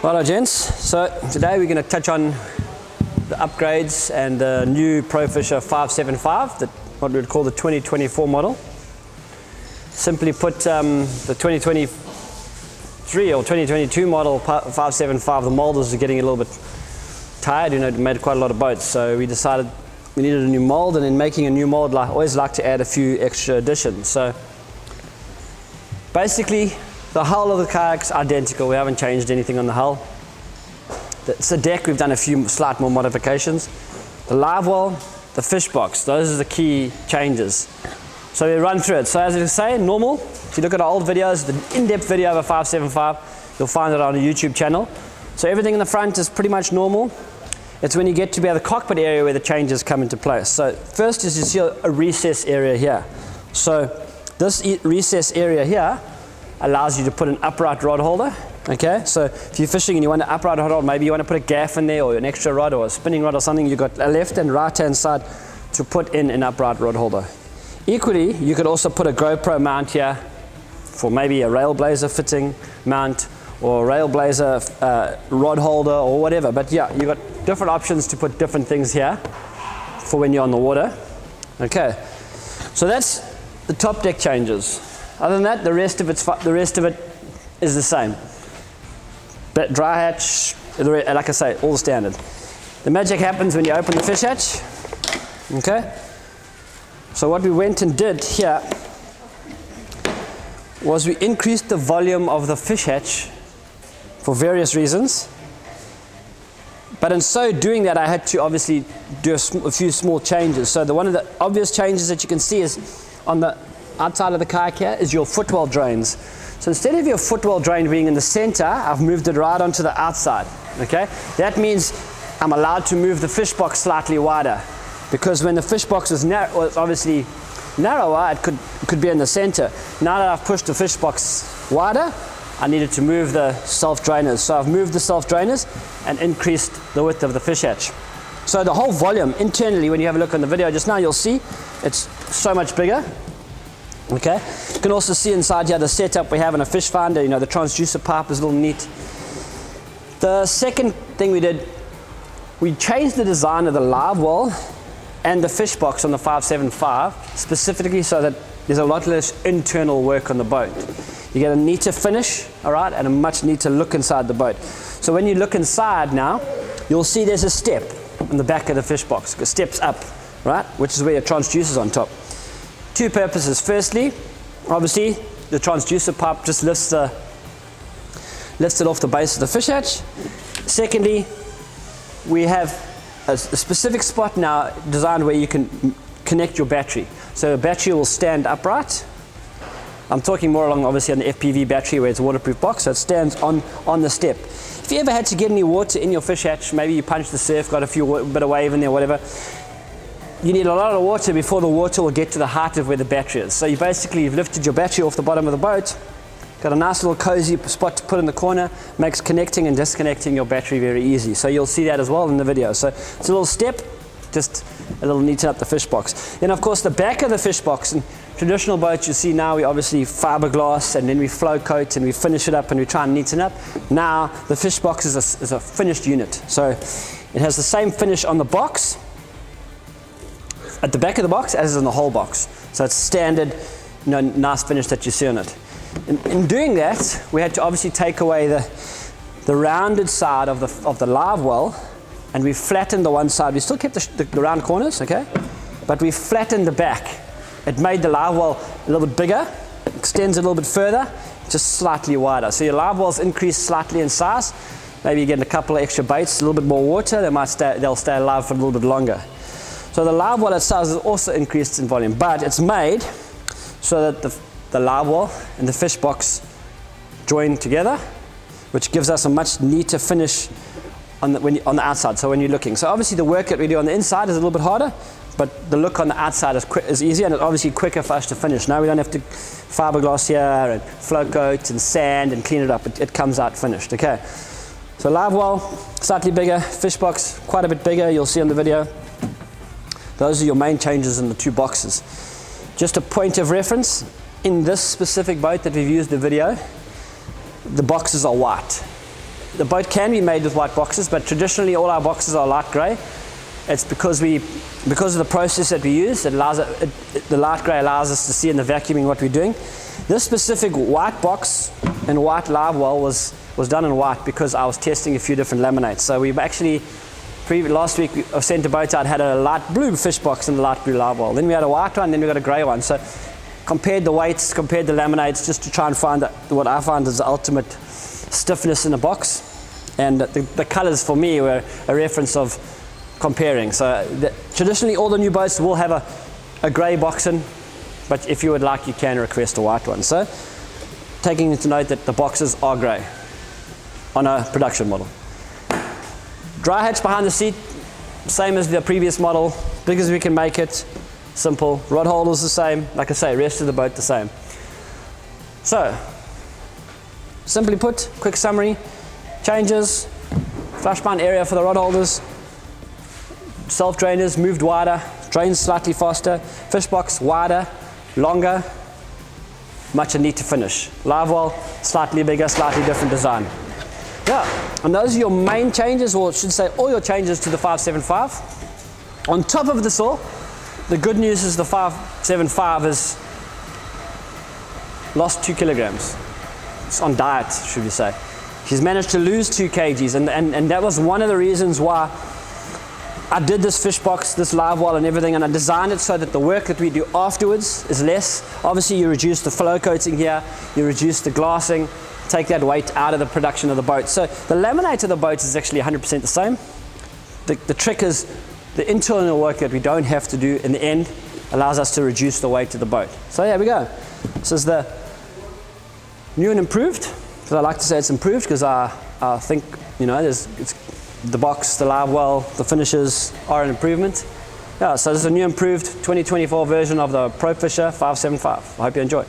Hello gents, so today we're going to touch on the upgrades and the new Pro Fisha 575, what we would call the 2024 model. Simply put, the 2023 or 2022 model 575, the molders are getting a little bit tired. You know, it made quite a lot of boats, so we decided we needed a new mold, and in making a new mold, I always like to add a few extra additions. So basically, the hull of the kayak's identical. We haven't changed anything on the hull. It's the deck, we've done a few slight more modifications. The live well, the fish box, those are the key changes. So we run through it. So as I say, normal. If you look at our old videos, the in-depth video of a 575, you'll find it on the YouTube channel. So everything in the front is pretty much normal. It's when you get to be at the cockpit area where the changes come into place. So first is you see a recess area here. So this recess area here allows you to put an upright rod holder. Okay, so if you're fishing and you want an upright rod holder, maybe you want to put a gaff in there or an extra rod or a spinning rod or something, you've got a left and right hand side to put in an upright rod holder. Equally, you could also put a GoPro mount here for maybe a Railblazer fitting mount or a Railblazer rod holder or whatever. But yeah, you've got different options to put different things here for when you're on the water. Okay, so that's the top deck changes. Other than that, the rest of it is the same. But dry hatch, like I say, all the standard. The magic happens when you open the fish hatch. Okay. So what we went and did here was we increased the volume of the fish hatch for various reasons. But in so doing that, I had to obviously do a few small changes. So one of the obvious changes that you can see is on the outside of the kayak here is your footwell drains. So instead of your footwell drain being in the center, I've moved it right onto the outside. Okay, that means I'm allowed to move the fish box slightly wider, because when the fish box is obviously narrower, it could be in the center. Now that I've pushed the fish box wider, I needed to move the self drainers. So I've moved the self drainers and increased the width of the fish hatch. So the whole volume internally, when you have a look on the video just now, you'll see it's so much bigger. Okay, you can also see inside here the setup we have in a fish finder. You know, the transducer pipe is a little neat. The second thing we did, we changed the design of the live well and the fish box on the 575 specifically so that there's a lot less internal work on the boat. You get a neater finish, all right, and a much neater look inside the boat. So when you look inside now, you'll see there's a step on the back of the fish box. It steps up, right, which is where your transducer's on top. Two purposes. Firstly, obviously, the transducer pipe just lifts it off the base of the fish hatch. Secondly, we have a specific spot now designed where you can connect your battery. So the battery will stand upright. I'm talking more along obviously on the FPV battery where it's a waterproof box, so it stands on the step. If you ever had to get any water in your fish hatch, maybe you punched the surf, got a bit of wave in there, whatever, you need a lot of water before the water will get to the height of where the battery is. So you've lifted your battery off the bottom of the boat, got a nice little cozy spot to put in the corner, makes connecting and disconnecting your battery very easy. So you'll see that as well in the video. So it's a little step, just a little neaten up the fish box. Then of course the back of the fish box, in traditional boats you see now we obviously fiberglass and then we flow coat and we finish it up and we try and neaten up. Now the fish box is a finished unit. So it has the same finish on the box, at the back of the box as is in the whole box. So it's standard, you know, nice finish that you see on it. In doing that, we had to obviously take away the rounded side of the live well, and we flattened the one side. We still kept the round corners, okay? But we flattened the back. It made the live well a little bit bigger, extends a little bit further, just slightly wider. So your live wells increase slightly in size. Maybe you get a couple of extra baits, a little bit more water, they'll stay alive for a little bit longer. So the live well itself is also increased in volume, but it's made so that the live well and the fish box join together, which gives us a much neater finish on the outside, so when you're looking. So obviously the work that we do on the inside is a little bit harder, but the look on the outside is easier, and it's obviously quicker for us to finish. Now we don't have to fiberglass here and flow coat and sand and clean it up. It comes out finished, okay? So live well, slightly bigger, fish box quite a bit bigger, you'll see on the video. Those are your main changes in the two boxes. Just a point of reference, in this specific boat that we've used the video, the boxes are white. the boat can be made with white boxes, but traditionally all our boxes are light grey. It's because of the process that we use, the light grey allows us to see in the vacuuming what we're doing. This specific white box and white live well was done in white because I was testing a few different laminates. So we've actually, last week I sent a boat out, had a light blue fish box and a light blue live well. Then we had a white one, then we got a grey one. So compared the weights, compared the laminates, just to try and find what I found is the ultimate stiffness in a box. And the colours for me were a reference of comparing. So traditionally all the new boats will have a grey boxing, but if you would like, you can request a white one. So taking into note that the boxes are grey on a production model. Dry hatch behind the seat, same as the previous model, big as we can make it, simple. Rod holders the same, like I say, rest of the boat the same. So, simply put, quick summary, changes, flush mount area for the rod holders, self drainers moved wider, drains slightly faster, fish box wider, longer, much a neat to finish. Live well, slightly bigger, slightly different design. Yeah, and those are your main changes, or I should say all your changes to the 575. On top of this all, the good news is the 575 has lost 2 kilograms. It's on diet, should we say. She's managed to lose 2 kgs, and that was one of the reasons why I did this fish box, this live well and everything, and I designed it so that the work that we do afterwards is less. Obviously you reduce the flow coating here, you reduce the glassing, take that weight out of the production of the boat. So the laminate of the boat is actually 100% the same. The trick is the internal work that we don't have to do in the end allows us to reduce the weight of the boat. So there we go. This is the new and improved, because I like to say it's improved because I think, you know, it's the box, the live well, the finishes are an improvement. Yeah, so this is a new improved 2024 version of the Pro Fisha 575. I hope you enjoy.